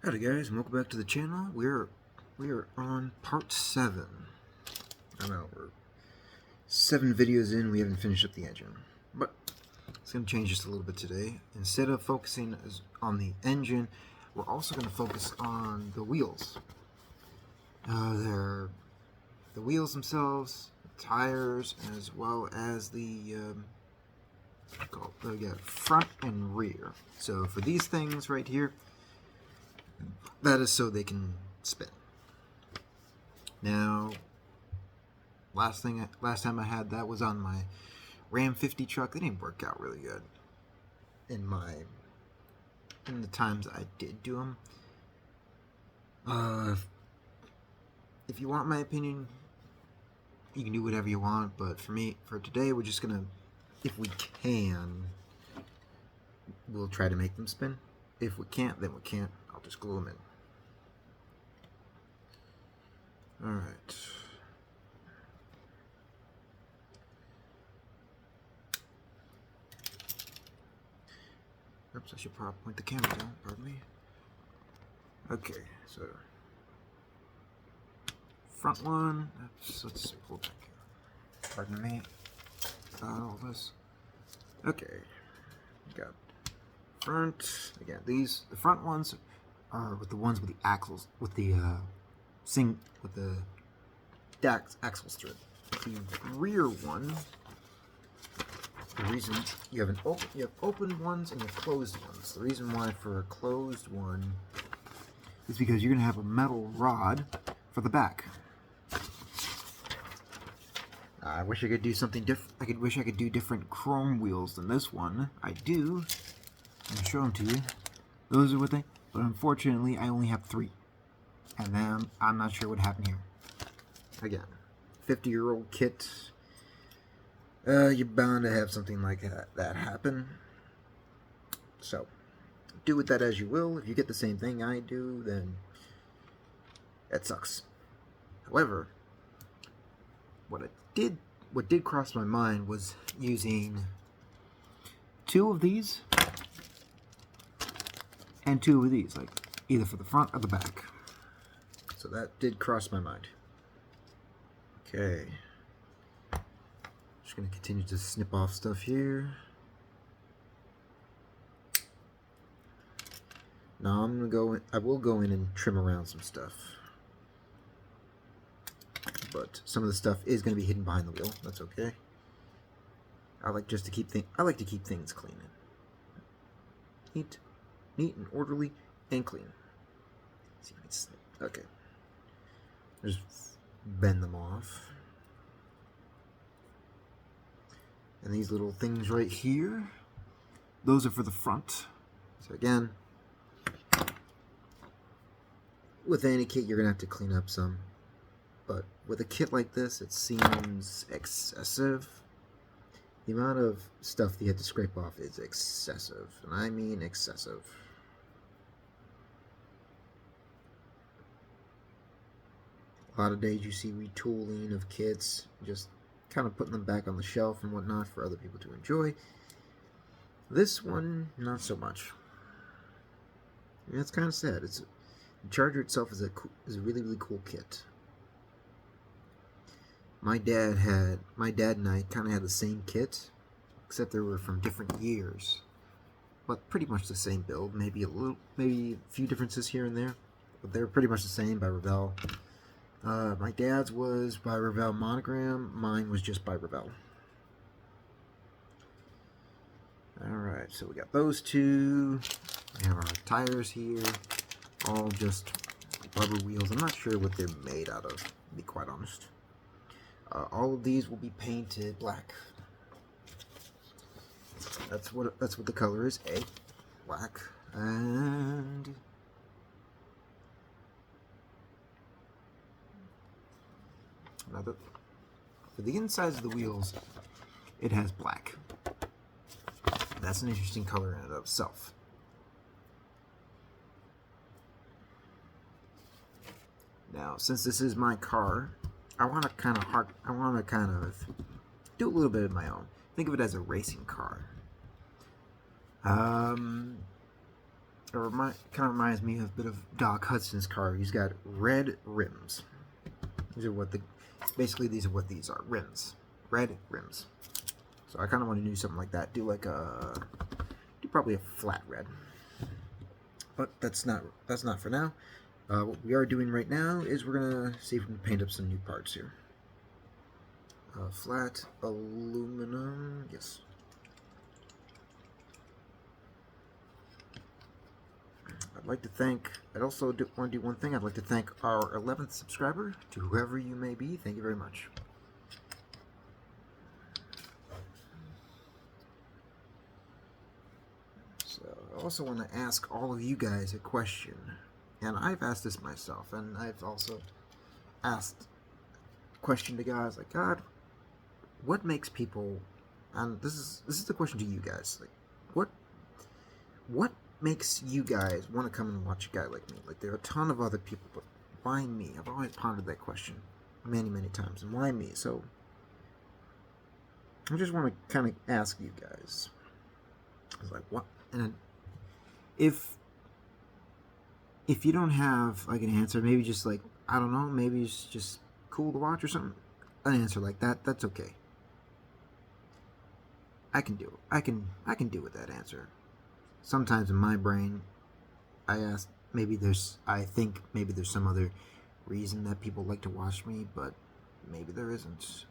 Howdy guys, and welcome back to the channel. We are on part 7. I know we're 7 videos in, we haven't finished up the engine. But it's going to change just a little bit today. Instead of focusing on the engine, we're also going to focus on the wheels. They're the wheels themselves, tires, as well as the front and rear. So for these things right here, that is so they can spin. Now, last time I had that was on my Ram 50 truck. It didn't work out really good in the times I did do them. If you want my opinion, you can do whatever you want. But for today, we're just gonna, if we can, we'll try to make them spin. If we can't, then we can't. I'll just glue them in. Alright. Oops, I should probably point the camera down, pardon me. Okay, so front one, let's pull back here. Pardon me. All this. Okay. Got front. Again, the front ones are with the ones with the axles, with the axles through it. The rear one, the reason you have open ones and you have closed ones. The reason why for a closed one is because you're gonna have a metal rod for the back. I wish I could do something different. Wish I could do different chrome wheels than this one. I do. I'll show them to you. Those are what they. But unfortunately, I only have 3. And then I'm not sure what happened here. Again, 50-year-old kit. You're bound to have something like that happen. So, do with that as you will. If you get the same thing I do, then that sucks. However, what did cross my mind was using 2 of these and 2 of these, like either for the front or the back. So that did cross my mind. Okay. Just gonna continue to snip off stuff here. Now I will go in and trim around some stuff. But some of the stuff is going to be hidden behind the wheel. That's okay. I like to keep things clean. Neat and orderly and clean. See if I can snip. Okay. Just bend them off. And these little things right here, those are for the front. So again, with any kit, you're going to have to clean up some. But with a kit like this, it seems excessive. The amount of stuff that you have to scrape off is excessive. And I mean excessive. A lot of days you see retooling of kits, just kind of putting them back on the shelf and whatnot for other people to enjoy. This one, not so much. And it's kind of sad. The Charger itself is a really, really cool kit. My dad and I kind of had the same kit, except they were from different years, but pretty much the same build. Maybe a few differences here and there, but they're pretty much the same by Revell. My dad's was by Revell Monogram. Mine was just by Revell. All right, so we got those 2. We have our tires here, all just rubber wheels. I'm not sure what they're made out of, to be quite honest. All of these will be painted black. That's what the color is. Black. And for the insides of the wheels, it has black. That's an interesting color in and of itself. Now, since this is my car, I want to kind of do a little bit of my own. Think of it as a racing car. kind of reminds me of a bit of Doc Hudson's car. He's got red rims. These are what these are, rims, red rims. So I kind of want to do something like that. Do probably a flat red. But that's not for now. What we are doing right now is we're gonna see if we can paint up some new parts here. Flat aluminum, yes. I'd also want to do one thing. I'd like to thank our 11th subscriber, to whoever you may be. Thank you very much. So I also want to ask all of you guys a question. And I've asked this myself, and I've also asked a question to guys like, God, what makes people, and this is the question to you guys, like, what makes you guys want to come and watch a guy like me? Like, there are a ton of other people, but why me? I've always pondered that question many, many times, and why me? So I just want to kind of ask you guys, I was like, what? And if you don't have like an answer, maybe just like, I don't know, maybe it's just cool to watch or something, an answer like that, that's okay. I can do it. I can deal with that answer. Sometimes in my brain, I think maybe there's some other reason that people like to watch me, but maybe there isn't.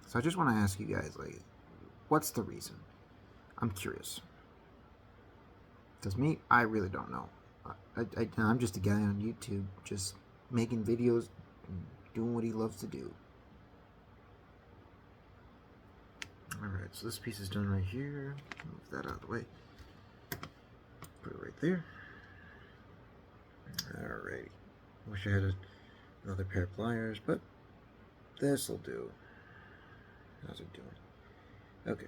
So I just want to ask you guys, like, what's the reason? I'm curious. Because me, I really don't know. I'm just a guy on YouTube, just making videos and doing what he loves to do. Alright, so this piece is done right here. Move that out of the way. Put it right there. Alrighty. Wish I had another pair of pliers, but this'll do. How's it doing? Okay.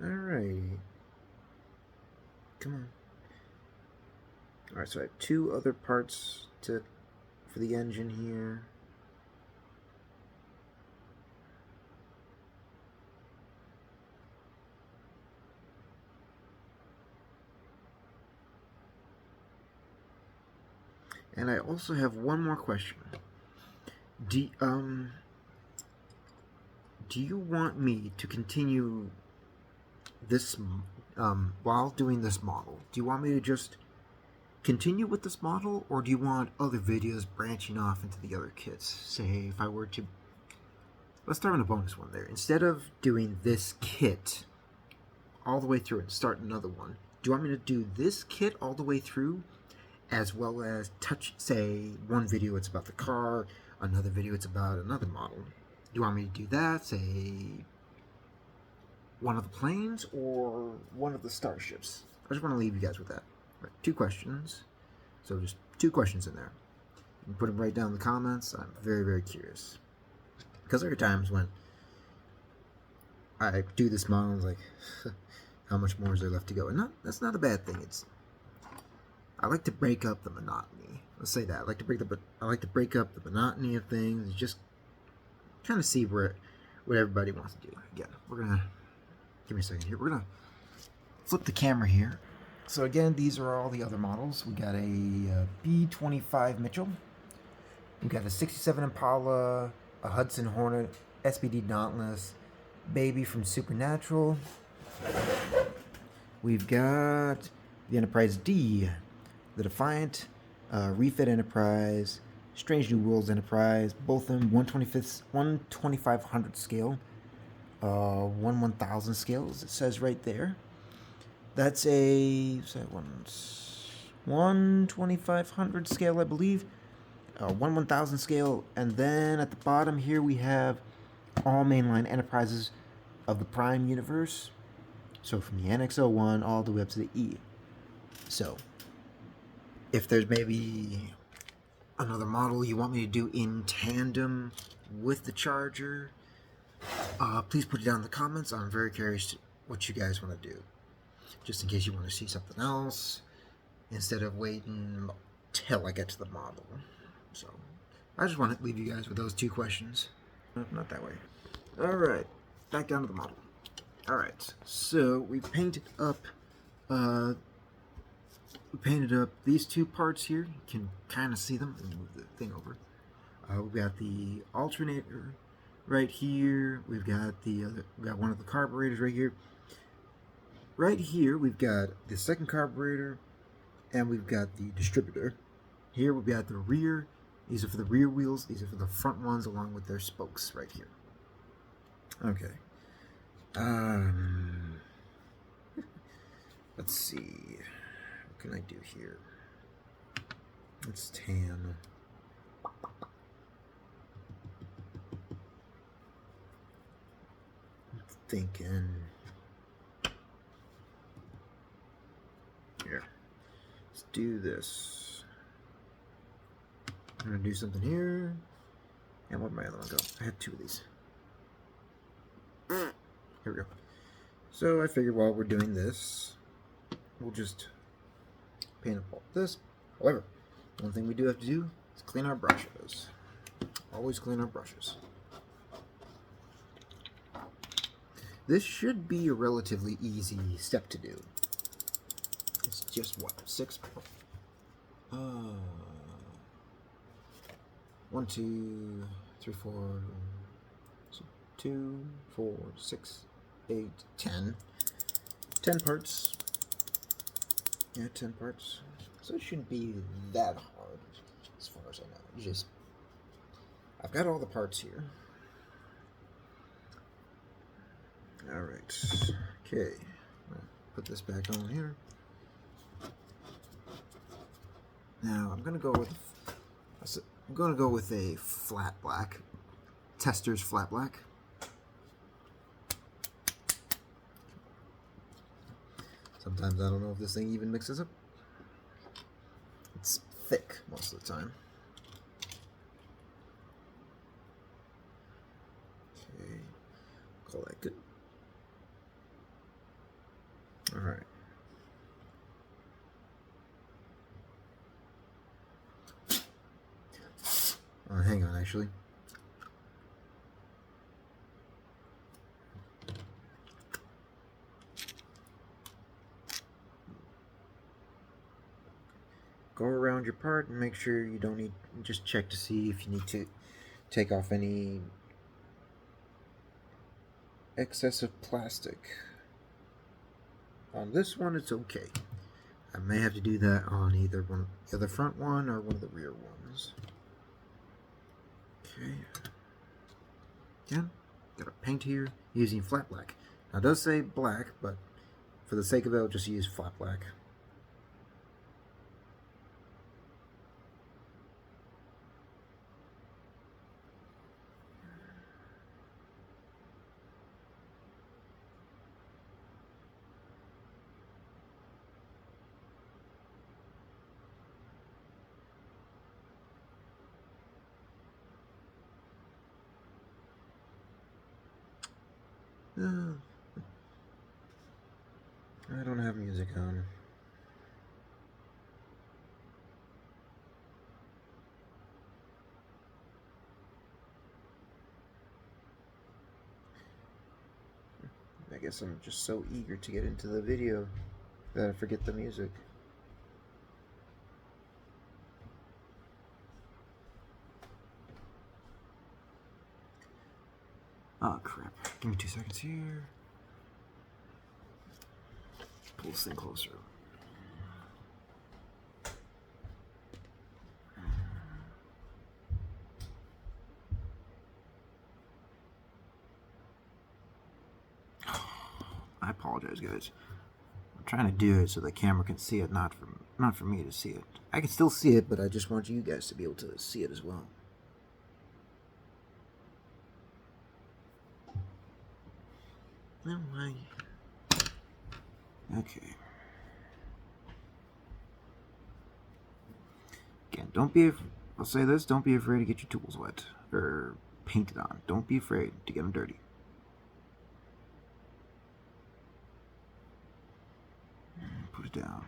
Alrighty. Come on. Alright, so I have two other parts for the engine here. And I also have one more question. Do you want me to continue this while doing this model? Do you want me to just continue with this model, or do you want other videos branching off into the other kits? Say if I were to, let's start on a bonus one there. Instead of doing this kit all the way through and start another one, do you want me to do this kit all the way through, as well as say one video it's about the car, another video it's about another model? Do you want me to do that, say one of the planes or one of the starships? I just want to leave you guys with that. Right, 2 questions. So just 2 questions in there. You can put them right down in the comments. I'm very, very curious. Because there are times when I do this model and I'm like, how much more is there left to go? And that's not a bad thing. I like to break up the monotony. Let's say that. I like to break up the monotony of things and just kind of see what everybody wants to do. Again, we're gonna give me a second here. We're gonna flip the camera here. So again, these are all the other models. We got a B-25 Mitchell. We got a 67 Impala, a Hudson Hornet, SPD Dauntless, Baby from Supernatural. We've got the Enterprise D, the Defiant, Refit Enterprise, Strange New Worlds Enterprise, both of them 1/2500 scale, 1/1000 scale, as it says right there. That's a 1/2500 scale, I believe, 1/1000 scale, and then at the bottom here we have all mainline Enterprises of the Prime universe. So from the NX-01 all the way up to the E. So if there's maybe another model you want me to do in tandem with the Charger, please put it down in the comments. I'm very curious what you guys want to do, just in case you want to see something else instead of waiting till I get to the model. So I just want to leave you guys with those 2 questions. Not that way. Alright, back down to the model. Alright, so we painted up Uh, we painted up these two parts here. You can kind of see them. Let me move the thing over. We've got the alternator right here. We've got one of the carburetors right here. Right here, we've got the second carburetor, and we've got the distributor. Here we've got the rear. These are for the rear wheels. These are for the front ones, along with their spokes right here. Okay. Let's see. What can I do here? Let's tan. I'm thinking. Here. Let's do this. I'm gonna do something here. And where'd my other one go? I have two of these. Here we go. So I figured while we're doing this, we'll just paint up all this. However, one thing we do have to do is clean our brushes. Always clean our brushes. This should be a relatively easy step to do. It's just what? 6? 1, 2, 3, 4, 2, 4, 6, 8, 10. 10 parts. Yeah, 10 parts. So it shouldn't be that hard, as far as I know. I've got all the parts here. Alright. Okay. Put this back on here. Now I'm gonna go with a flat black. Tester's flat black. Sometimes I don't know if this thing even mixes up. It's thick most of the time. Okay, call that good. All right. Hang on, actually. Go around your part and make sure you don't need, just check to see if you need to take off any excessive plastic. On this one, it's okay. I may have to do that on either the front one or one of the rear ones. Okay. Again, got a paint here using flat black. Now it does say black, but for the sake of it, I'll just use flat black. I don't have music on. I guess I'm just so eager to get into the video that I forget the music. Oh crap. Give me 2 seconds here. Pull this thing closer. I apologize, guys. I'm trying to do it so the camera can see it, not for me to see it. I can still see it, but I just want you guys to be able to see it as well. Okay. Again, I'll say this, don't be afraid to get your tools wet, or painted on. Don't be afraid to get them dirty. Put it down.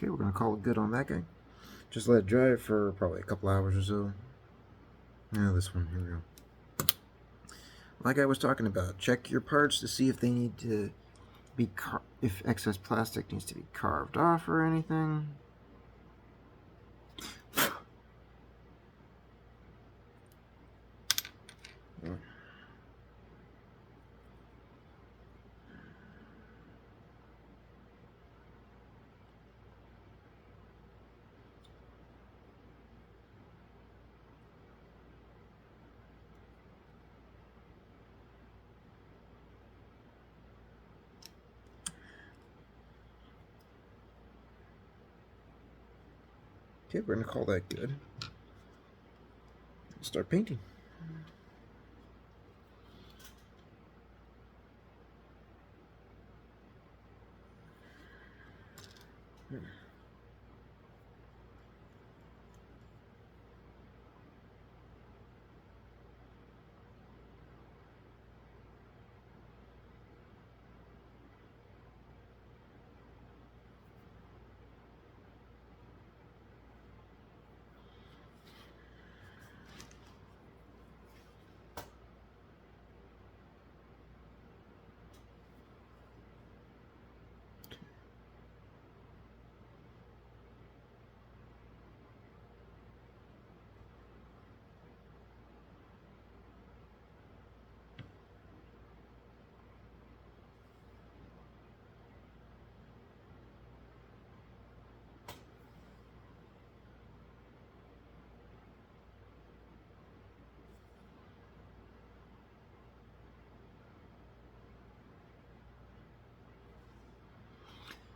Okay, we're gonna call it good on that guy. Just let it dry for probably a couple hours or so. Now this one, here we go. Like I was talking about, check your parts to see if they need to be if excess plastic needs to be carved off or anything. Okay, we're gonna call that good. Start painting.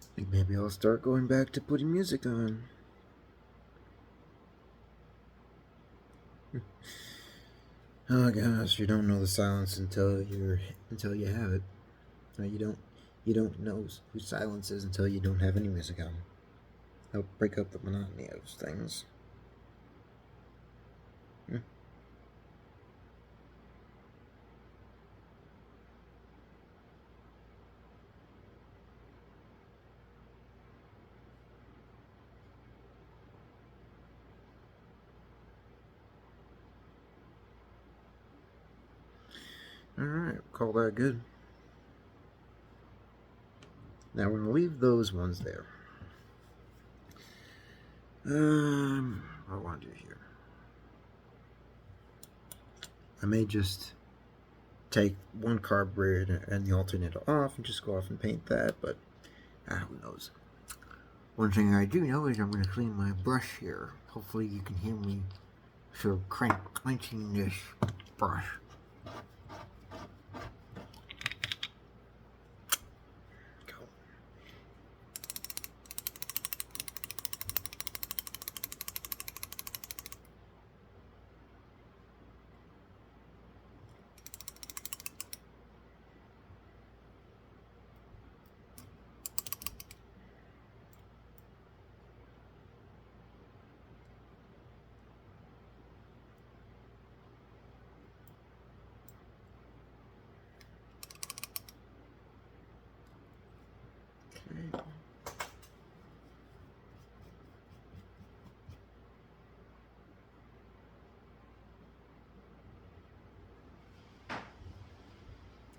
I think maybe I'll start going back to putting music on. Oh gosh, you don't know the silence until you have it. You don't know who silence is until you don't have any music on. Help break up the monotony of things. Alright, call that good. Now we're going to leave those ones there. What do I want to do here? I may just take one carburetor and the alternator off and just go off and paint that, but who knows. One thing I do know is I'm going to clean my brush here. Hopefully you can hear me sort of clenching this brush.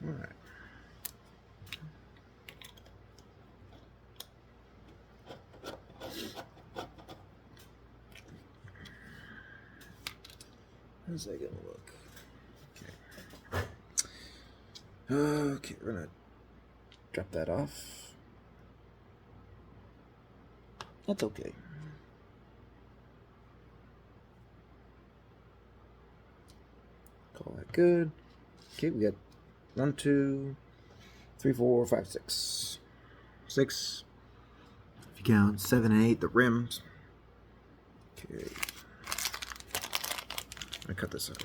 Alright. How's that gonna look? Okay, we're gonna drop that off. That's okay. Call that good. Okay, we got 1, 2, 3, 4, 5, 6. 6. If you count 7 and 8, the rims. Okay. I cut this out.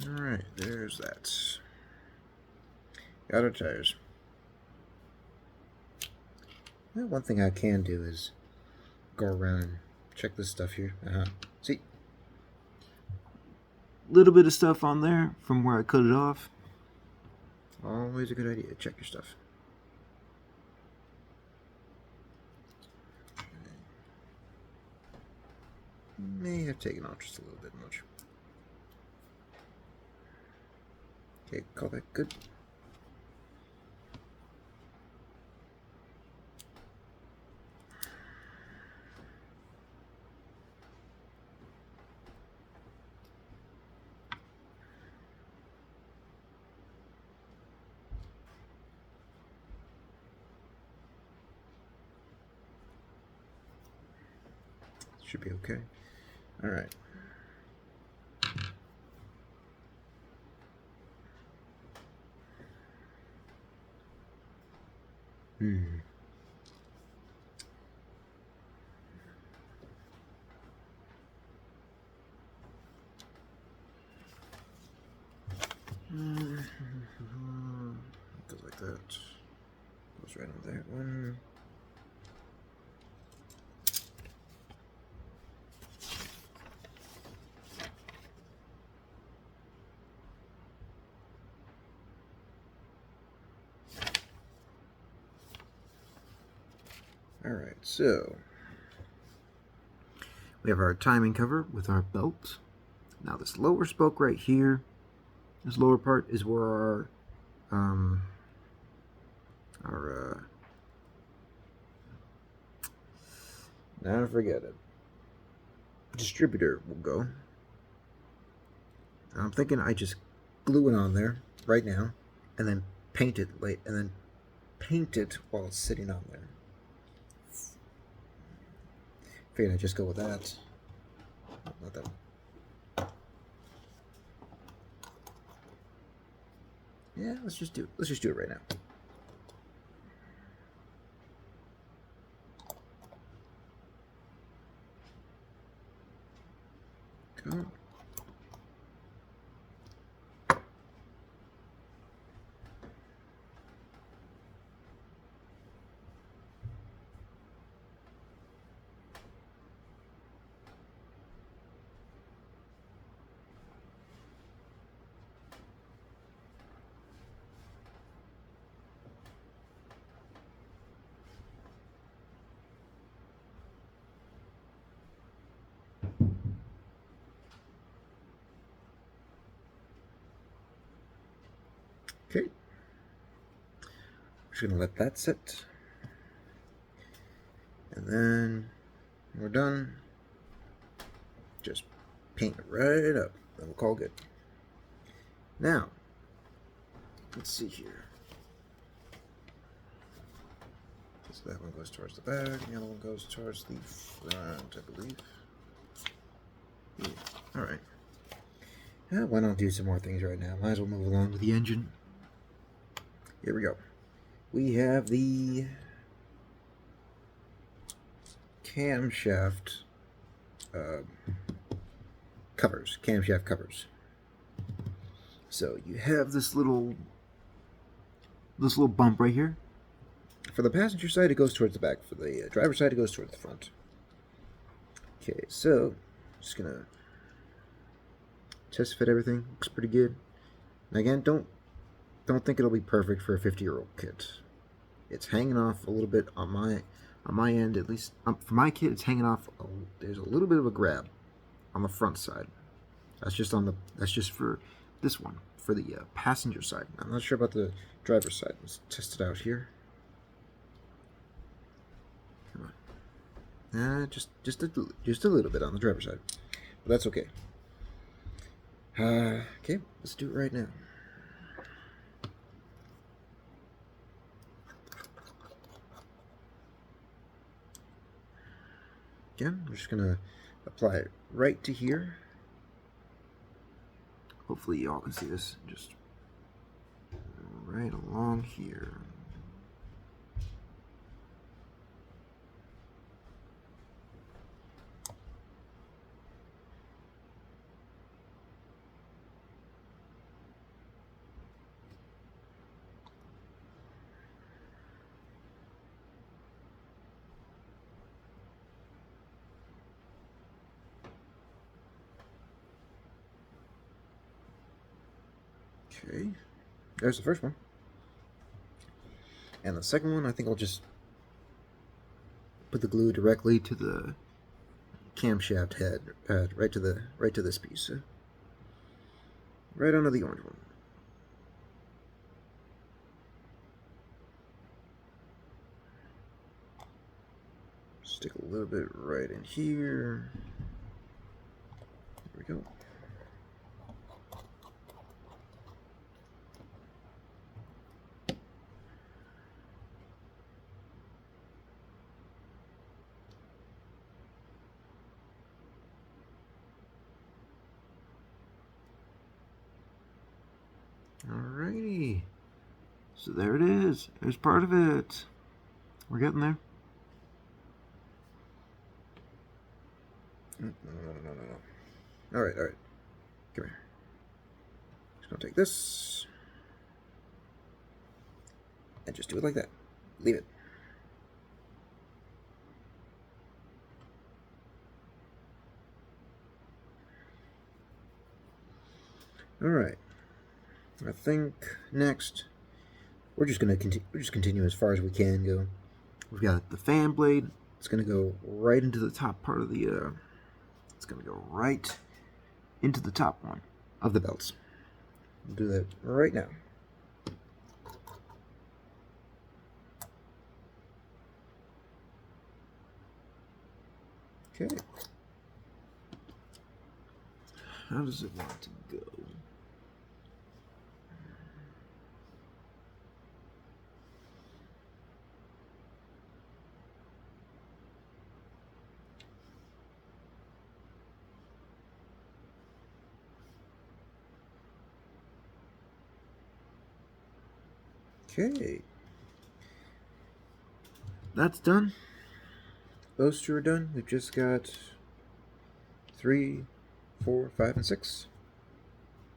Alright, there's that. Got our tires. Well, one thing I can do is go around and check this stuff here. See? Little bit of stuff on there from where I cut it off. Always a good idea to check your stuff. May have taken off just a little bit much. Okay, call that good. Should be okay. All right. Goes like that. Goes right on that one. Alright, so we have our timing cover with our belt. Now this lower spoke right here, this lower part is where our now I forget it, distributor will go. I'm thinking I just glue it on there right now and then paint it late and then paint it while it's sitting on there. Figured I'd just go with that. Not that. Yeah, let's just do it right now. Come on. Okay, just gonna let that sit, and then when we're done, just paint it right up, and we'll call good. Now, let's see here. So that one goes towards the back, and the other one goes towards the front, I believe. Yeah. All right. Why not do some more things right now? Might as well move along with the engine. Here we go. We have the camshaft covers. Camshaft covers. So you have this little bump right here. For the passenger side, it goes towards the back. For the driver's side, it goes towards the front. Okay, so just gonna test fit everything. Looks pretty good. And again, don't think it'll be perfect for a 50-year-old kit. It's hanging off a little bit on my end, at least. For my kit, it's hanging off. There's a little bit of a grab on the front side. That's just for this one, for the passenger side. I'm not sure about the driver's side. Let's test it out here. Come on. Just a little bit on the driver's side, but that's okay. Okay, let's do it right now. Again, I'm just gonna apply it right to here. Hopefully y'all can see this. Just right along here. Okay, there's the first one. And the second one, I think I'll just put the glue directly to the camshaft head, right to this piece, right onto the orange one. Stick a little bit right in here. There we go. Alrighty. So there it is. There's part of it. We're getting there. No. Alright. Come here. Just gonna take this. And just do it like that. Leave it. Alright. I think next we're just continue as far as we can go. We've got the fan blade. It's gonna go right into the top part of the it's gonna go right into the top one of the belts. We'll do that right now. Okay. How does it want to go? Okay. That's done. Those two are done. We've just got 3, 4, 5, and 6.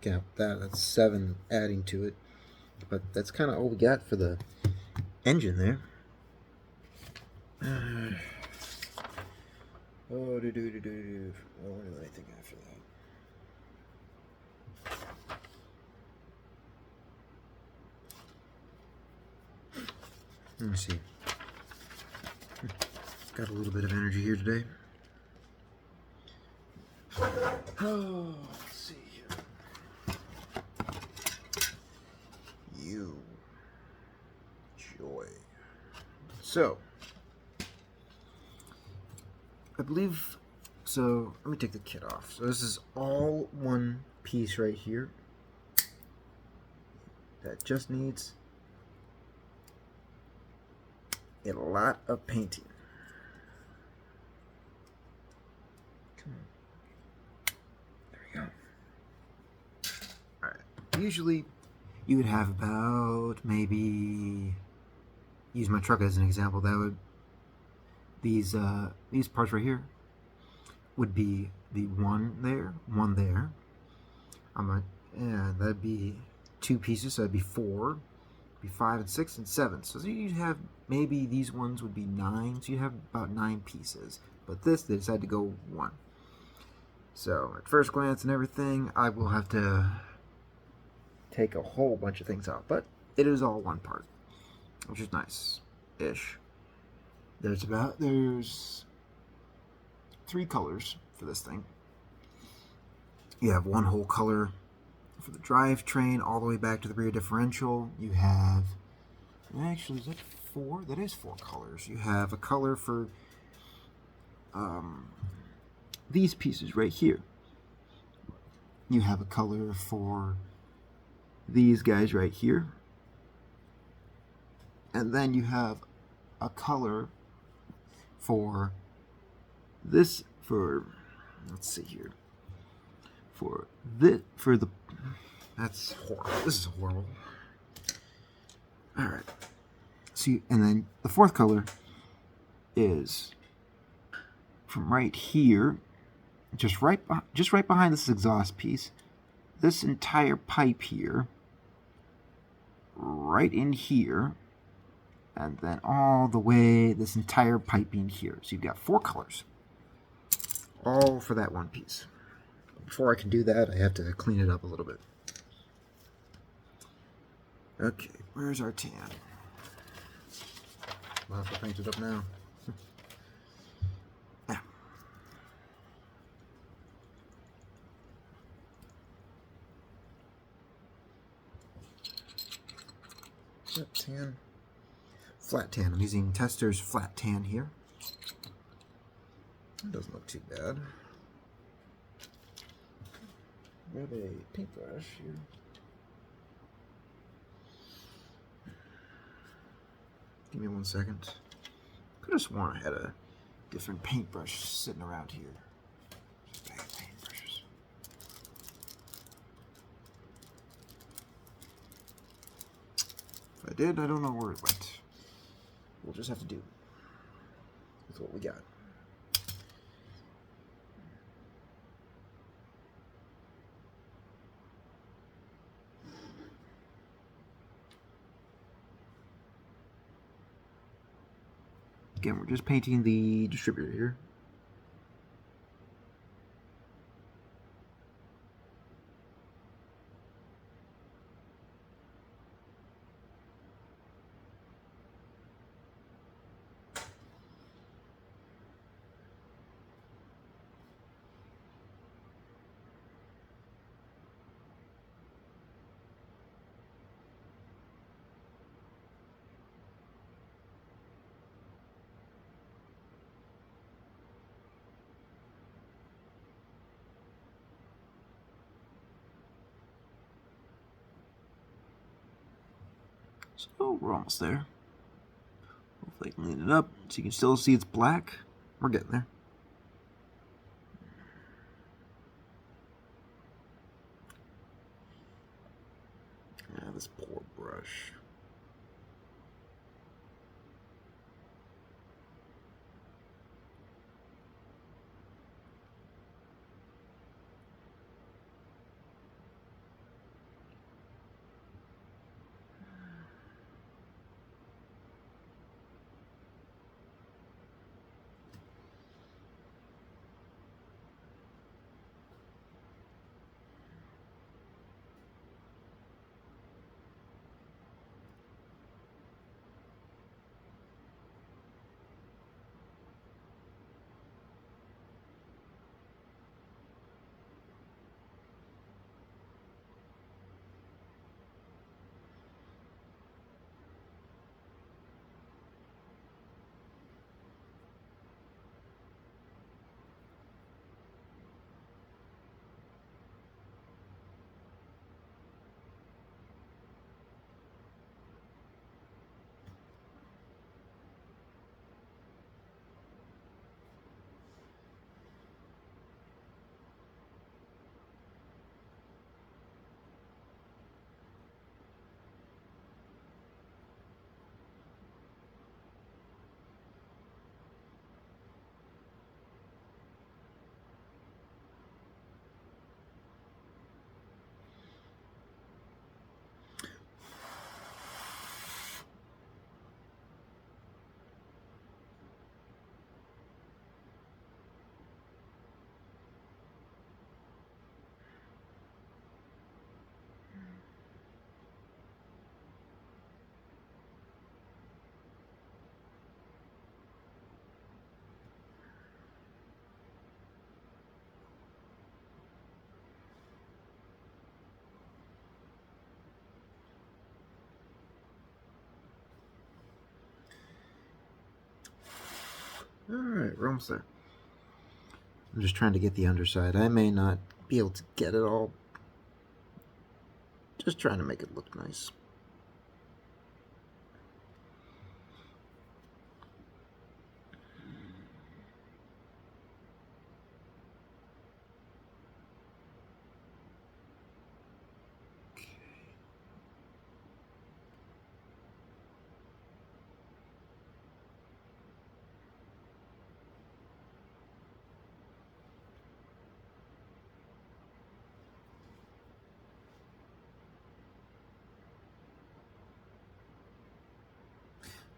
Count that. That's 7 adding to it. But that's kind of all we got for the engine there. What do I think after that? Let me see. Got a little bit of energy here today. Oh, let's see here. You. Joy. So, I believe, so let me take the kit off. So this is all one piece right here. That just needs a lot of painting. Come on. There we go. Alright. Usually you would have about maybe, use my truck as an example, that would, these parts right here would be the one there, and that'd be 2 pieces, so that'd be 4, be 5 and 6 and 7. So you'd have, maybe these ones would be 9, so you have about 9 pieces. But this, they decided to go 1. So at first glance and everything, I will have to take a whole bunch of things out, but it is all one part, which is nice-ish. There's 3 colors for this thing. You have one whole color for the drivetrain all the way back to the rear differential. You have, actually, is that 4? That is 4 colors. You have a color for these pieces right here. You have a color for these guys right here. And then you have a color for this, let's see here, that's horrible. This is horrible. Alright. See, and then the 4th color is from right here, just right behind this exhaust piece, this entire pipe here, right in here, and then all the way this entire piping here. So you've got 4 colors, all for that one piece. Before I can do that, I have to clean it up a little bit. Okay, where's our tan? I'll have to paint it up now. Ah. Is that tan? Flat tan. I'm using Tester's flat tan here. It doesn't look too bad. Grab a paintbrush here. Give me 1 second. Could have sworn I had a different paintbrush sitting around here. Just bag of paintbrushes. If I did, I don't know where it went. We'll just have to do with what we got. Again, we're just painting the distributor here. So we're almost there. Hopefully I can clean it up so you can still see it's black. We're getting there. Yeah, this poor brush. Alright, we're almost there. I'm just trying to get the underside. I may not be able to get it all. Just trying to make it look nice.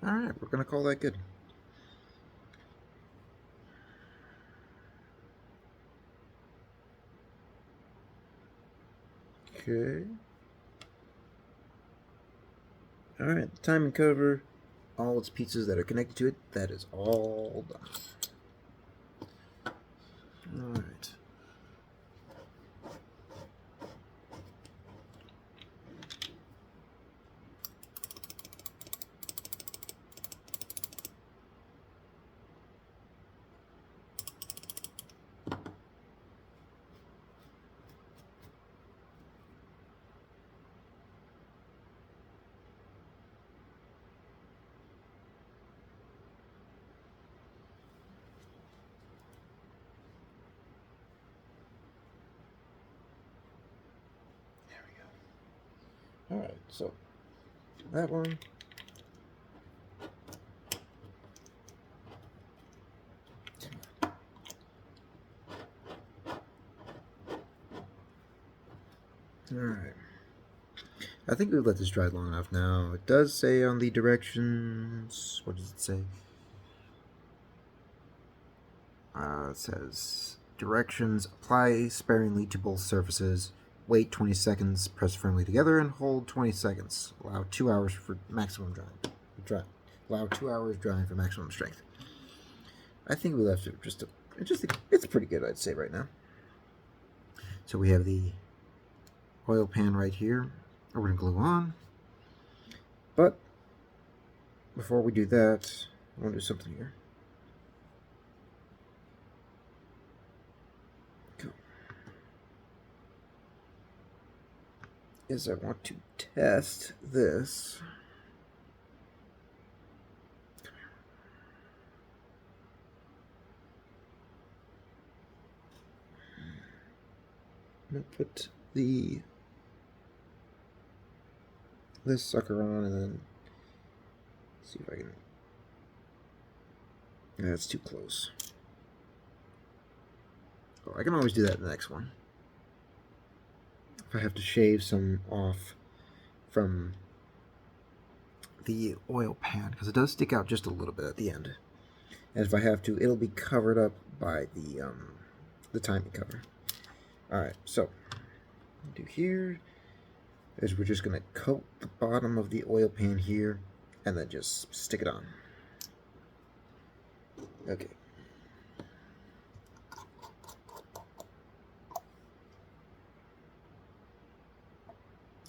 Alright, we're going to call that good. Okay. Alright, time and cover all its pieces that are connected to it, that is all done. Alright. Alright, so that one. Alright. I think we've let this dry long enough now. It does say on the directions. What does it say? It says directions: apply sparingly to both surfaces. Wait 20 seconds, press firmly together, and hold 20 seconds. Allow 2 hours for maximum drying. Allow 2 hours drying for maximum strength. I think we left it it's pretty good, I'd say, right now. So we have the oil pan right here. We're going to glue on. But before we do that, I want to do something here. Is I want to test this. I'm going to put this sucker on and then see if I can. That's too close. Oh, I can always do that in the next one. If I have to shave some off from the oil pan, because it does stick out just a little bit at the end. And if I have to, it'll be covered up by the timing cover. Alright, so what we'll do here is we're just going to coat the bottom of the oil pan here and then just stick it on. Okay.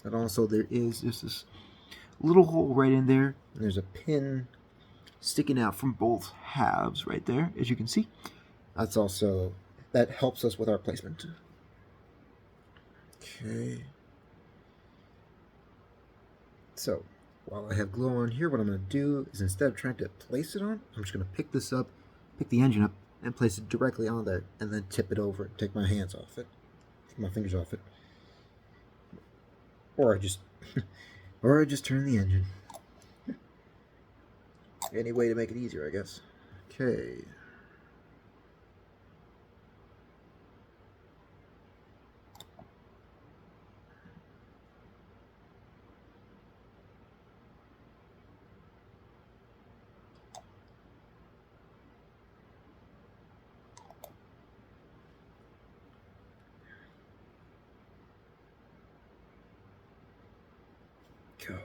And also there is just this little hole right in there. And there's a pin sticking out from both halves right there, as you can see. That helps us with our placement. Okay. So, while I have glue on here, what I'm going to do is instead of trying to place it on, I'm just going to pick this up, pick the engine up, and place it directly on there, and then tip it over and take my hands off it, my fingers off it. Or I just turn the engine. Any way to make it easier, I guess. Okay. Go.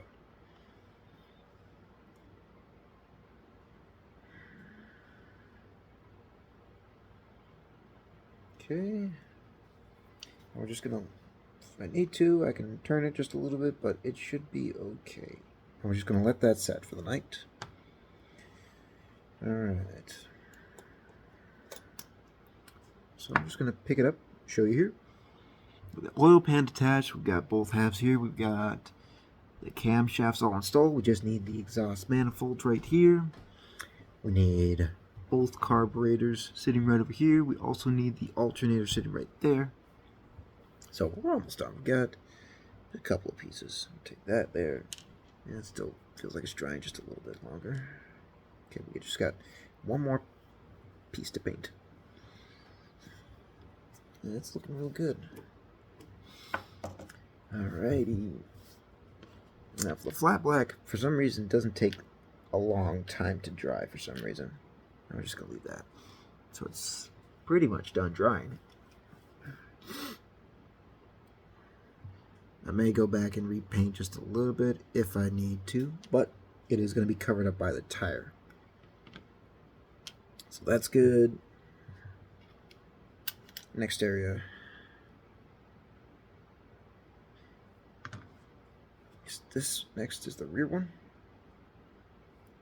Okay. We're just gonna, if I need to, I can turn it just a little bit, but it should be okay. And we're just gonna let that set for the night. Alright. So I'm just gonna pick it up, show you here. With the oil pan attached, we've got both halves here. We've got the camshafts all installed. We just need the exhaust manifolds right here. We need both carburetors sitting right over here. We also need the alternator sitting right there. So we're almost done. We've got a couple of pieces. Take that there. Yeah, it still feels like it's drying just a little bit longer. Okay, we just got one more piece to paint. And it's looking real good. Alrighty. Now for the flat black, for some reason, it doesn't take a long time to dry for some reason. I'm just going to leave that. So it's pretty much done drying. I may go back and repaint just a little bit if I need to, but it is going to be covered up by the tire. So that's good. Next area. This next is the rear one.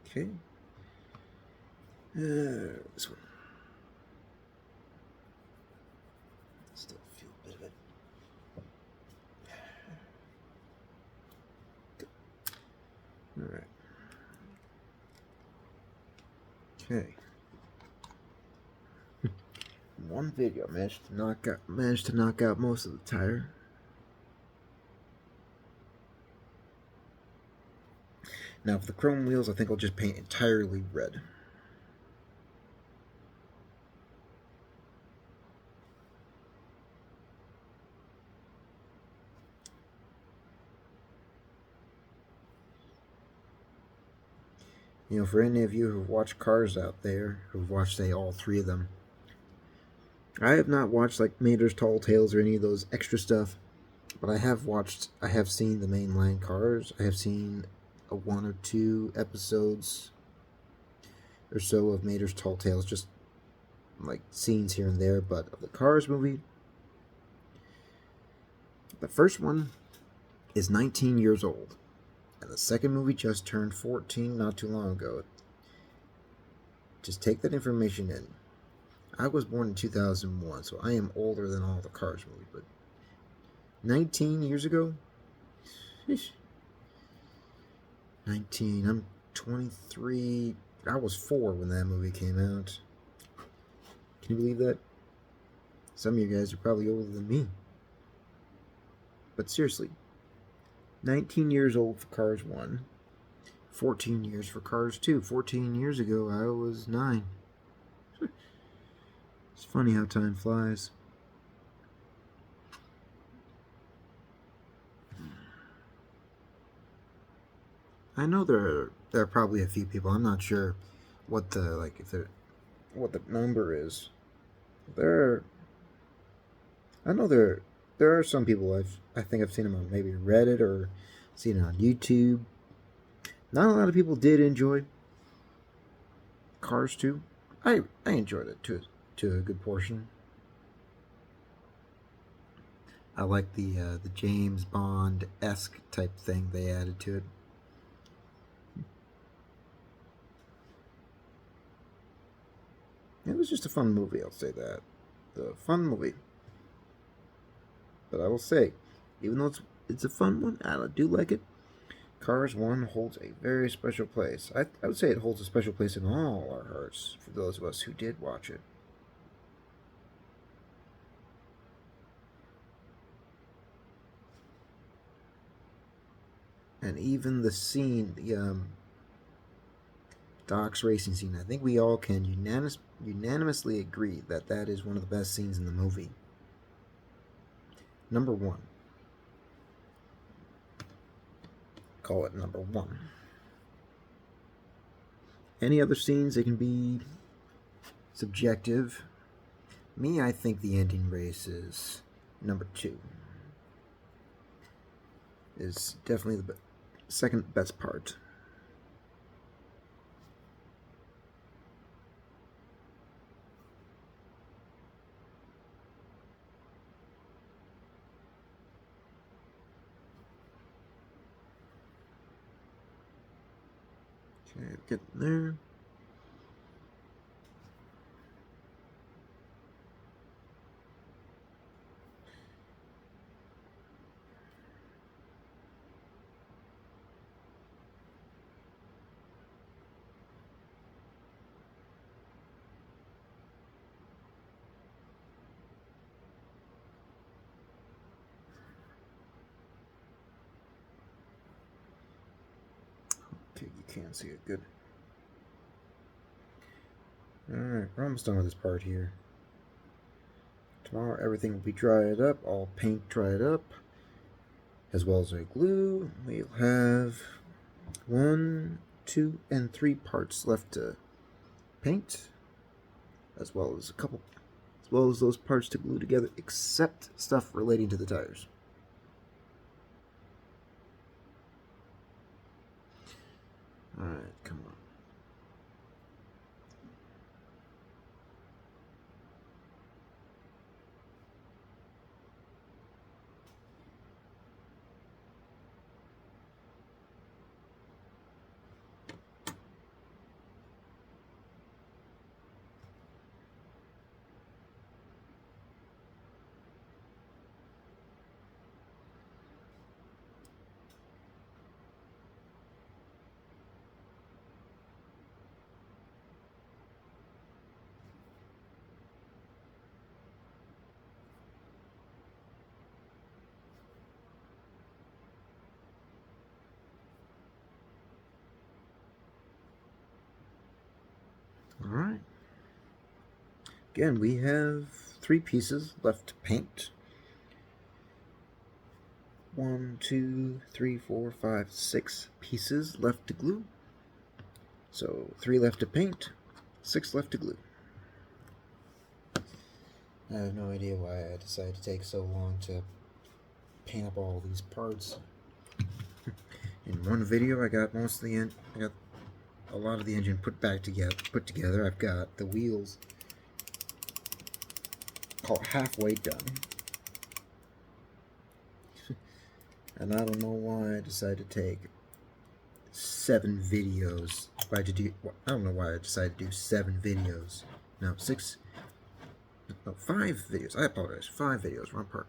Okay. This one. Still feel a bit of it. All right. Okay. One video managed to knock out most of the tire. Now for the chrome wheels, I think I'll just paint entirely red. You know, for any of you who've watched Cars out there, who've watched, say, all three of them, I have not watched, like, Mater's Tall Tales or any of those extra stuff, but I have seen the mainline Cars. I have seen a 1 or 2 episodes or so of Mater's Tall Tales, just, like, scenes here and there, but of the Cars movie, the first one is 19 years old. And the second movie just turned 14 not too long ago. Just take that information in. I was born in 2001, so I am older than all the Cars movies, but 19 years ago? Sheesh. 19, I'm 23. I was 4 when that movie came out. Can you believe that? Some of you guys are probably older than me. But seriously, 19 years old for Cars 1, 14 years for Cars 2. 14 years ago, I was 9. It's funny how time flies. I know there are probably a few people. I'm not sure what the what the number is. I know there are some people I think I've seen them on maybe Reddit or seen it on YouTube. Not a lot of people did enjoy Cars 2. I enjoyed it to a good portion. I like the James Bond-esque type thing they added to it. It was just a fun movie, I'll say that. The fun movie. But I will say, even though it's a fun one, I do like it, Cars 1 holds a very special place. I would say it holds a special place in all our hearts for those of us who did watch it. And even the scene, the Doc's racing scene, I think we all can unanimously agree that that is one of the best scenes in the movie. Number 1. Call it number 1. Any other scenes, they can be subjective. Me, I think the ending race is number 2. Is definitely the second best part. Okay, get there. Okay, you can't see it good. Alright, we're almost done with this part here. Tomorrow everything will be dried up, all paint dried up, as well as our glue. We'll have 1, 2, and 3 parts left to paint, as well as those parts to glue together, except stuff relating to the tires. Alright. Again, we have 3 pieces left to paint. 1, 2, 3, 4, 5, 6 pieces left to glue. So 3 left to paint, 6 left to glue. I have no idea why I decided to take so long to paint up all these parts. In one video, I got most of the I got a lot of the engine put together. I've got the wheels halfway done. And I don't know why I decided to take 7 videos. I don't know why I decided to do 7 videos. No, 6. No, 5 videos. I apologize. 5 videos. Wrong part.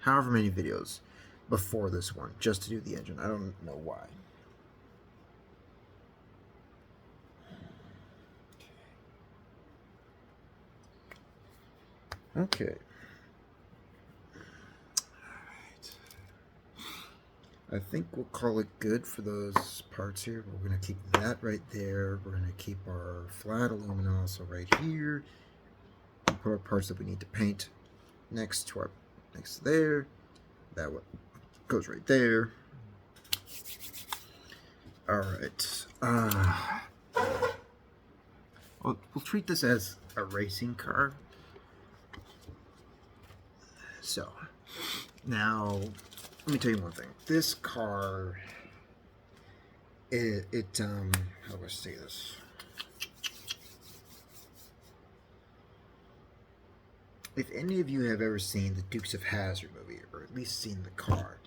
However many videos before this one, just to do the engine. I don't know why. Okay. I think we'll call it good for those parts here. We're going to keep that right there. We're going to keep our flat aluminum also right here. Put our parts that we need to paint next to there. That one goes right there. Alright. We'll treat this as a racing car. So, now, let me tell you one thing. This car, how do I say this? If any of you have ever seen the Dukes of Hazzard movie, or at least seen the car,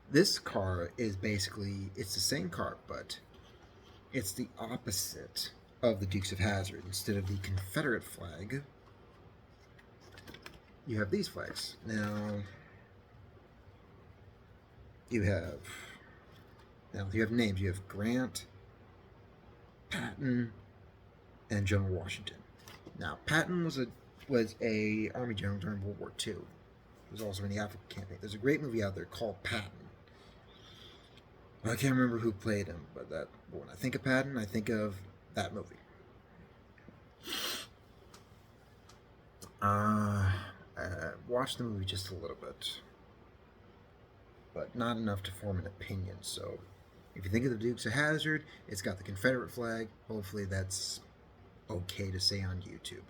this car is basically, it's the same car, but it's the opposite of the Dukes of Hazzard. Instead of the Confederate flag, you have these flags. Now, you have names. You have Grant, Patton, and General Washington. Now, Patton was a Army general during World War II. He was also in the African campaign. There's a great movie out there called Patton. I can't remember who played him, but when I think of Patton, I think of that movie. I watched the movie just a little bit, but not enough to form an opinion. So, if you think of the Dukes of Hazzard, it's got the Confederate flag. Hopefully, that's okay to say on YouTube.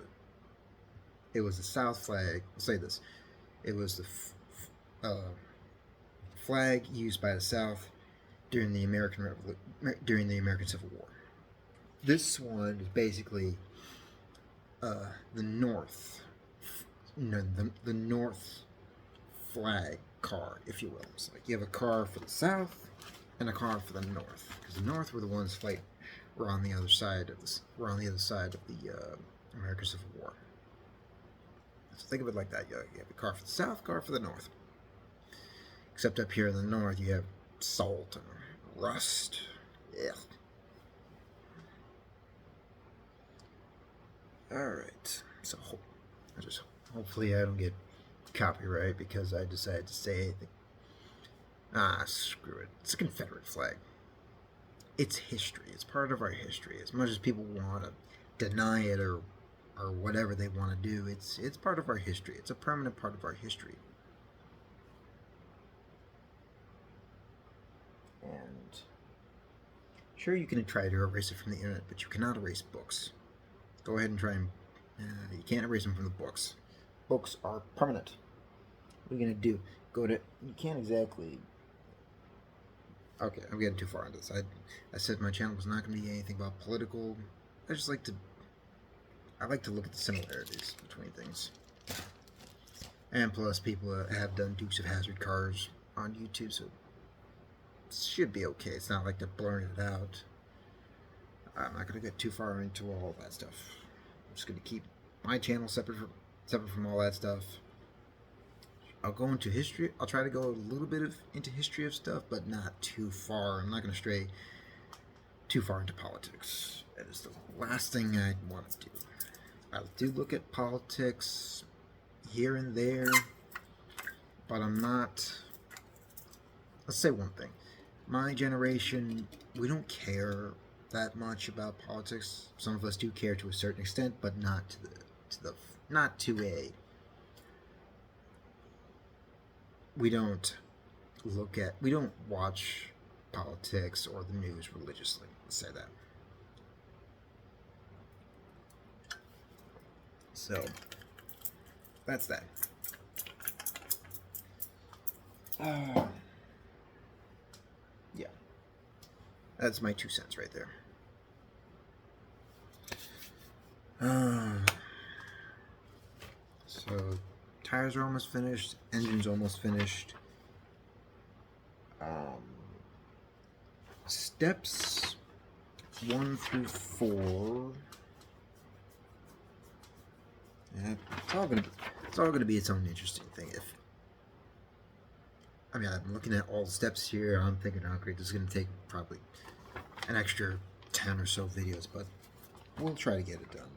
It was the South flag. I'll say this: it was the flag used by the South during the American Civil War. This one is basically the North. The North flag car, if you will. So like you have a car for the South and a car for the North, because the North were the ones fighting. We're on the other side of the American Civil War. So think of it like that. You have a car for the South, car for the North. Except up here in the North, you have salt and rust. Yeah. All right. So hopefully I don't get copyright because I decided to say anything. Screw it. It's a Confederate flag. It's history. It's part of our history. As much as people want to deny it or whatever they want to do, it's part of our history. It's a permanent part of our history. And sure, you can try to erase it from the internet, but you cannot erase books. Go ahead and try and you can't erase them from the books. Books are permanent. What are you gonna do? You can't exactly. Okay, I'm getting too far into this. I said my channel was not going to be anything about political. I like to look at the similarities between things. And plus, people have done Dukes of Hazzard cars on YouTube, so it should be okay. It's not like they're blurring it out. I'm not going to get too far into all that stuff. I'm just going to keep my channel separate from all that stuff. I'll go into history. I'll try to go a little bit into history of stuff, but not too far. I'm not going to stray too far into politics. That is the last thing I want to do. I do look at politics here and there, but I'm not. Let's say one thing. My generation, we don't care that much about politics. Some of us do care to a certain extent, but not to a. We don't watch politics or the news religiously. Let's say that. So that's that. Yeah, that's my 2 cents right there. So tires are almost finished. Engine's almost finished. Steps 1 through 4. Yeah, it's all gonna be its own interesting thing. I'm looking at all the steps here. I'm thinking, oh great, this is gonna take probably an extra 10 or so videos, but we'll try to get it done.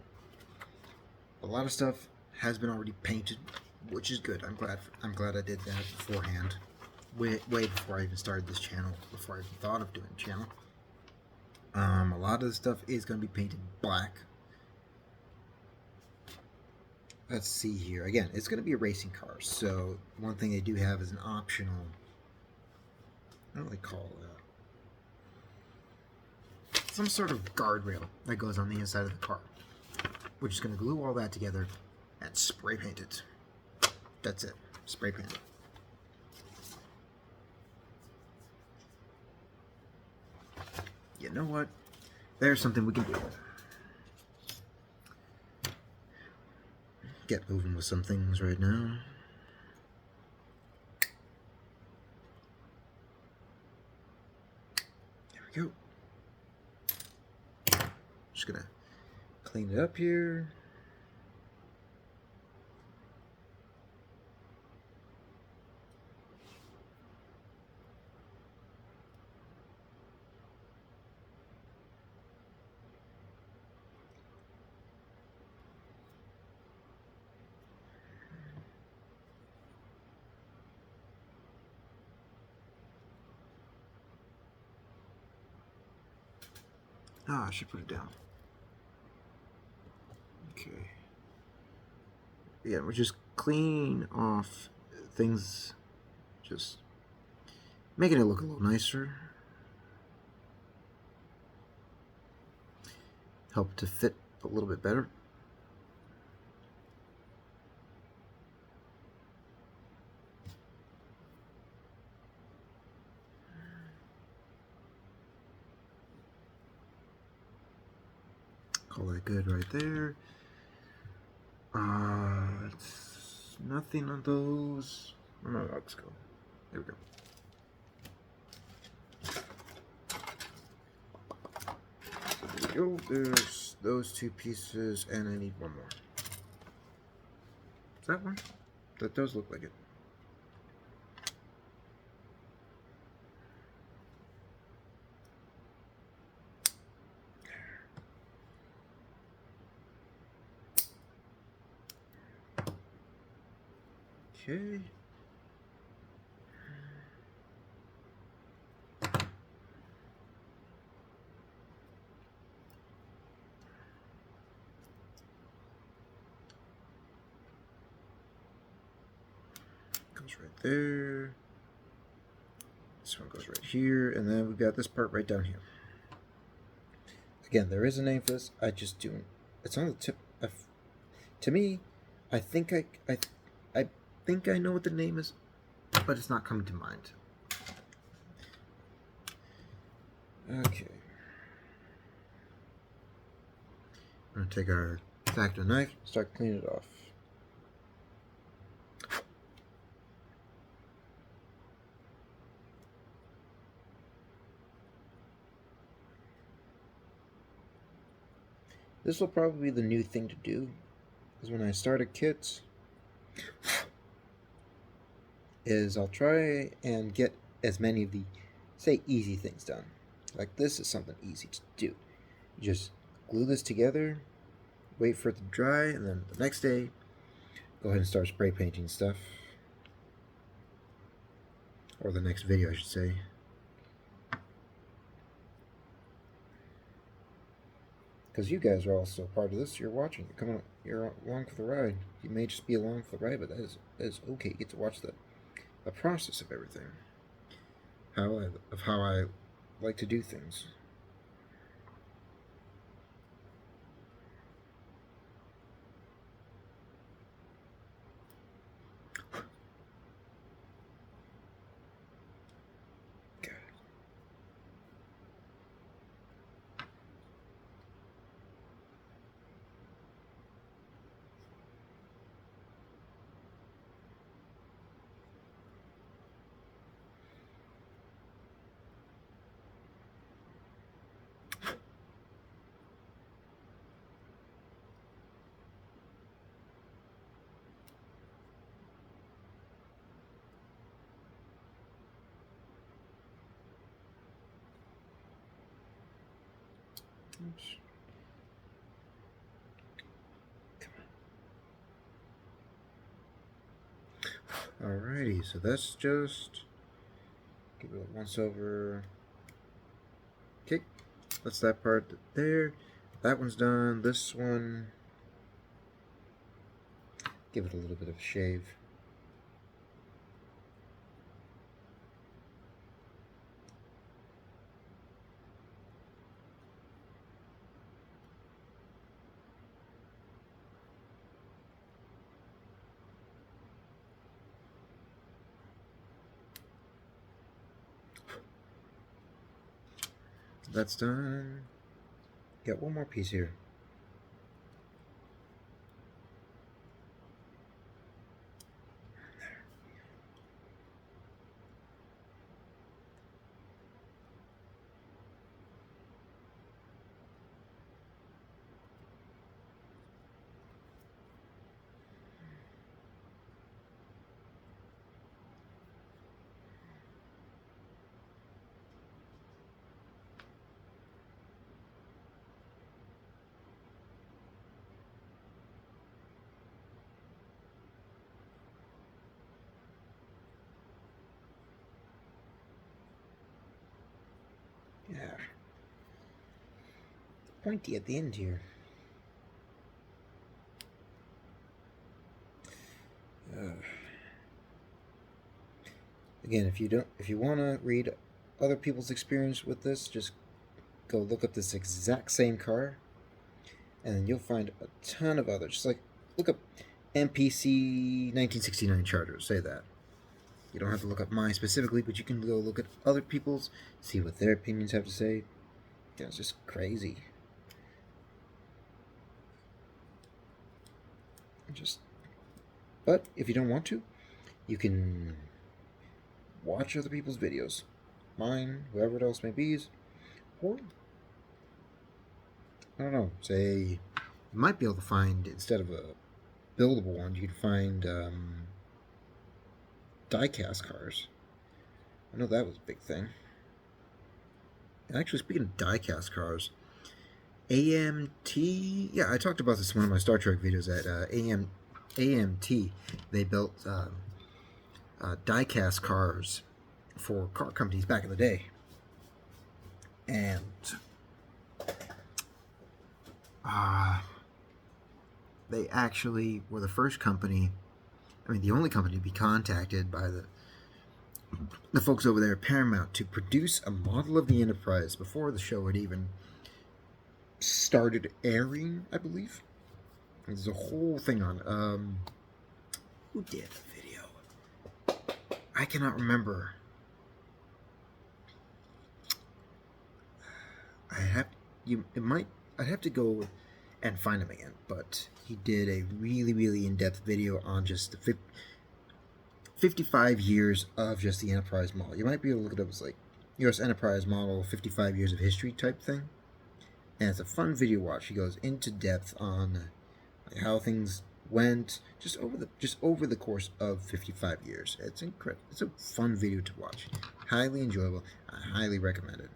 A lot of stuff has been already painted, which is good. I'm glad I did that beforehand, way before I even started this channel, before I even thought of doing a channel. A lot of the stuff is going to be painted black. Let's see here. Again, it's going to be a racing car, so one thing they do have is an optional, what do they call that? Some sort of guardrail that goes on the inside of the car, which is going to glue all that together and spray paint it. That's it. Spray paint it. You know what? There's something we can do. Get moving with some things right now. There we go. Just gonna clean it up here. I should put it down. Okay. Yeah, we're just cleaning off things, just making it look a little nicer. Help to fit a little bit better. Call that good right there. It's nothing on those. Where my logs go? There we go. There we go. There's those 2 pieces, and I need one more. Is that one? That does look like it. Okay. Goes right there. This one goes right here, and then we've got this part right down here. Again, there is a name for this. I just do. It's on the tip. To me, I think I think I know what the name is, but it's not coming to mind. Okay. I'm gonna take our X-Acto knife, start cleaning it off. This will probably be the new thing to do, because when I start a kit, I'll try and get as many of the, say, easy things done. Like this is something easy to do. You just glue this together, wait for it to dry, and then the next day, go ahead and start spray painting stuff. Or the next video, I should say. because you guys are also part of this. You're watching. You're along for the ride. You may just be along for the ride, but that is okay. You get to watch the process of everything. How I like to do things. Oops. Alrighty, so that's just give it a once over. Okay, that's that part there. That one's done. This one, give it a little bit of a shave. That's done. Got one more piece here. Yeah. Pointy at the end here. Again, if you want to read other people's experience with this, just go look up this exact same car, and then you'll find a ton of others. Just like look up MPC 1969 Charger. Say that. You don't have to look up mine specifically, but you can go look at other people's, see what their opinions have to say. Yeah, it's just crazy. But if you don't want to, you can watch other people's videos, mine, whoever else may be, or I don't know. Say you might be able to find, instead of a buildable one, you could find die-cast cars. I know that was a big thing. And actually, speaking of die-cast cars, AMT. Yeah, I talked about this in one of my Star Trek videos. At AMT, they built die-cast cars for car companies back in the day, and they actually were the first company. I mean, the only company to be contacted by the folks over there at Paramount to produce a model of the Enterprise before the show had even started airing, I believe. There's a whole thing on who did the video? I cannot remember. I'd have to go and find him again, but he did a really in-depth video on just the 55 years of just the Enterprise model. You might be able to look it up as like U.S. Enterprise model, 55 years of history type thing. And it's a fun video watch. He goes into depth on like how things went just over the course of 55 years. It's incredible. It's a fun video to watch. Highly enjoyable. I highly recommend it.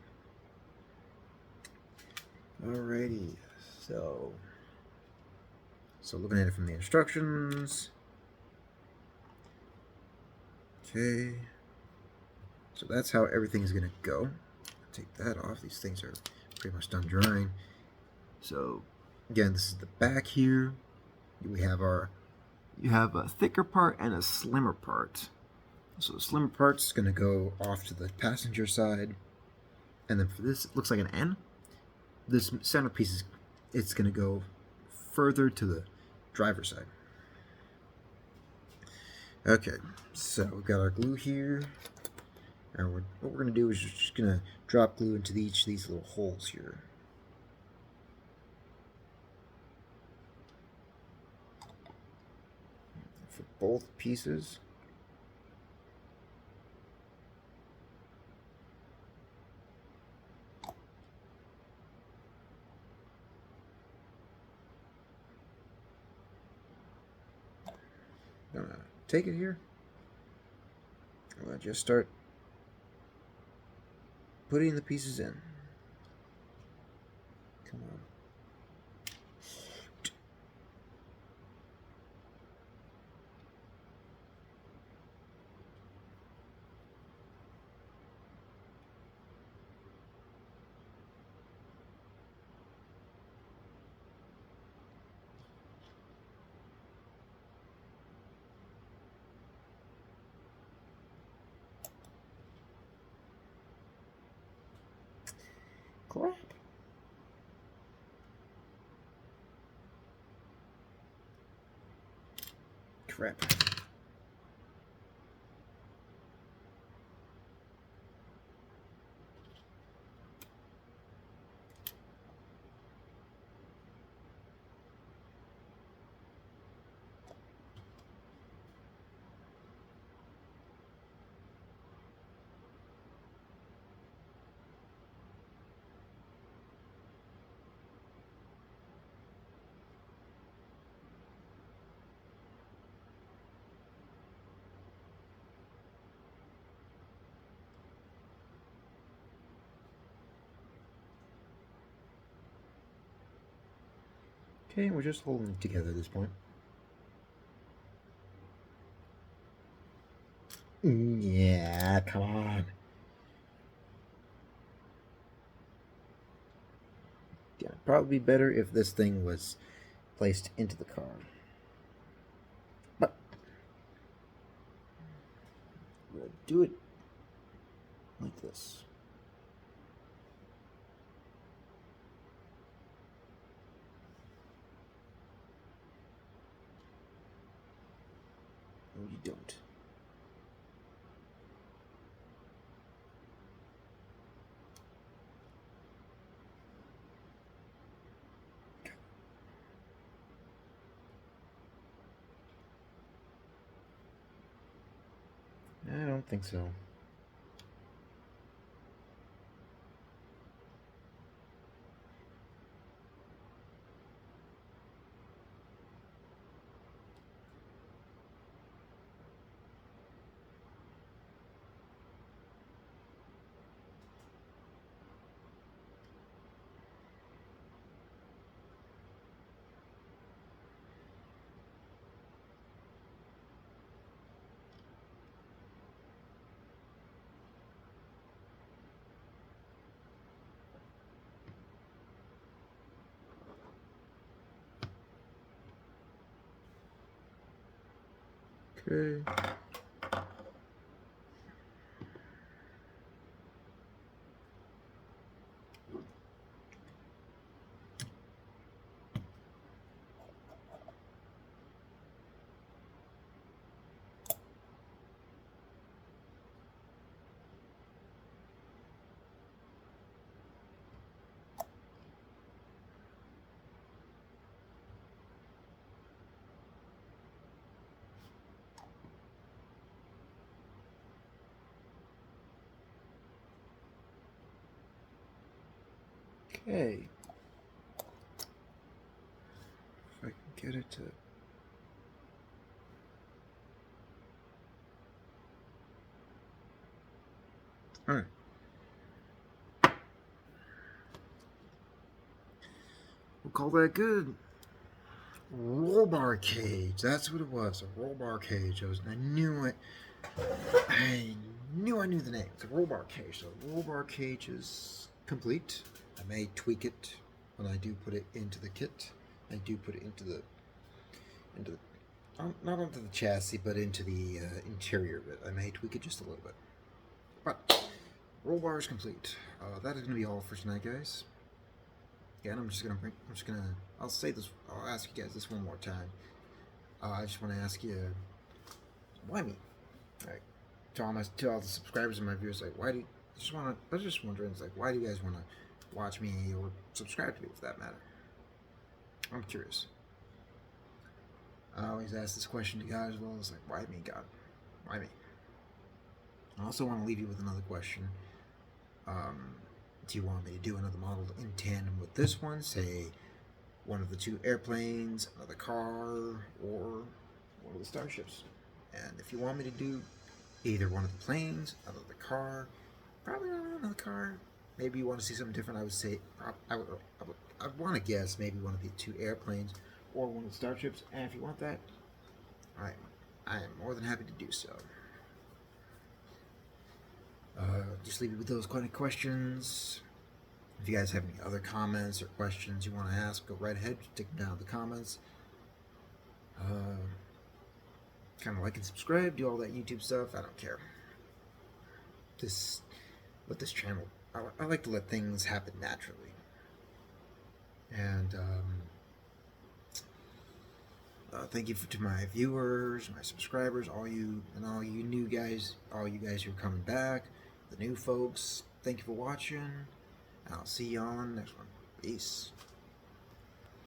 Alrighty, so looking at it from the instructions. Okay, so that's how everything is gonna go. Take that off. These things are pretty much done drying. So again, this is the back here. We have you have a thicker part and a slimmer part. So the slimmer part's going to go off to the passenger side, and then for this, it looks like an N. This centerpiece it's going to go further to the driver's side. Okay, so we've got our glue here, and what we're going to do is just going to drop glue into each of these little holes here. For both pieces. Gonna take it here. I'll just start putting the pieces in. Come on. Crap. Crap. Okay, we're just holding it together at this point. Yeah, come on. Yeah, probably be better if this thing was placed into the car. But we'll do it like this. No, you don't. I don't think so. Okay. Okay. If I can get it to... Alright. We'll call that good. Roll bar cage. That's what it was. A roll bar cage. I knew I knew the name. It's a roll bar cage. So roll bar cage is complete. I may tweak it when I do put it into the kit. I do put it into the not onto the chassis, but into the interior of it. I may tweak it just a little bit. But roll bar is complete. That is gonna be all for tonight, guys. Again, I'll say this. I'll ask you guys this one more time. I just want to ask you, why me? Like, to all the subscribers and my viewers, like, why do you, I was just wondering, it's like, why do you guys want to watch me or subscribe to me, for that matter? I'm curious. I always ask this question to God as well. It's like, why me, God? Why me? I also want to leave you with another question. Do you want me to do another model in tandem with this one? Say, one of the two airplanes, another car, or one of the starships. And if you want me to do either one of the planes, another car, probably not another car. Maybe you want to see something different. I would say I'd want to guess maybe one of the two airplanes or one of the starships. And if you want that, I am more than happy to do so. Just leave me with those kind of questions. If you guys have any other comments or questions you want to ask, go right ahead, stick them down in the comments. Kind of like and subscribe, do all that YouTube stuff. I don't care. With this channel, I like to let things happen naturally. And thank you to my viewers, my subscribers, all you new guys, all you guys who are coming back, the new folks. Thank you for watching. I'll see you on the next one. Peace.